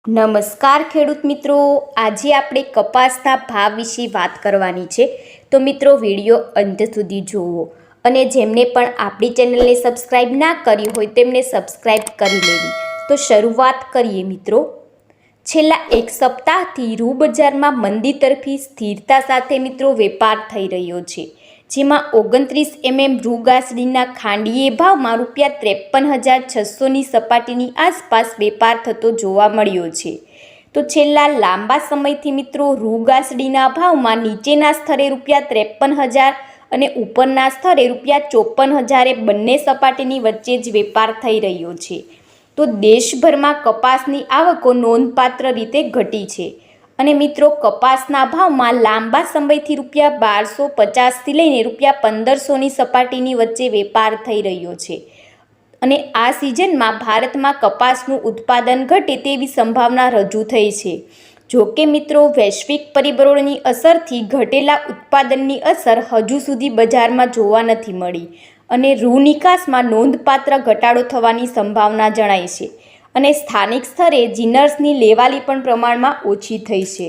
નમસ્કાર ખેડૂત મિત્રો, આજે આપણે કપાસના ભાવ વિશે વાત કરવાની છે. તો મિત્રો વિડીયો અંત સુધી જુઓ અને જેમને પણ આપણી ચેનલને સબસ્ક્રાઈબ ના કરી હોય તેમને સબસ્ક્રાઈબ કરી લેવી. તો શરૂઆત કરીએ મિત્રો. છેલ્લા એક સપ્તાહથી રૂ બજારમાં મંદી તરફી સ્થિરતા સાથે મિત્રો વેપાર થઈ રહ્યો છે, જેમાં 29 રૂ ગાસડીના ખાંડીએ ભાવમાં ₹53,600ની સપાટીની આસપાસ વેપાર થતો જોવા મળ્યો છે. તો છેલ્લા લાંબા સમયથી મિત્રો રૂ ગાસડીના ભાવમાં નીચેના સ્તરે ₹53,000 અને ઉપરના સ્તરે ₹54,000 બંને સપાટીની વચ્ચે જ વેપાર થઈ રહ્યો છે. તો દેશભરમાં કપાસની આવકો નોંધપાત્ર રીતે ઘટી છે અને મિત્રો કપાસના ભાવમાં લાંબા સમયથી ₹1,250થી લઈને ₹1,500ની સપાટીની વચ્ચે વેપાર થઈ રહ્યો છે અને આ સિઝનમાં ભારતમાં કપાસનું ઉત્પાદન ઘટે તેવી સંભાવના રજૂ થઈ છે. જોકે મિત્રો વૈશ્વિક પરિબળોની અસરથી ઘટેલા ઉત્પાદનની અસર હજુ સુધી બજારમાં જોવા નથી મળી અને રૂ નિકાસમાં નોંધપાત્ર ઘટાડો થવાની સંભાવના જણાય છે અને સ્થાનિક સ્તરે જીનર્સની લેવાલી પણ પ્રમાણમાં ઓછી થઈ છે.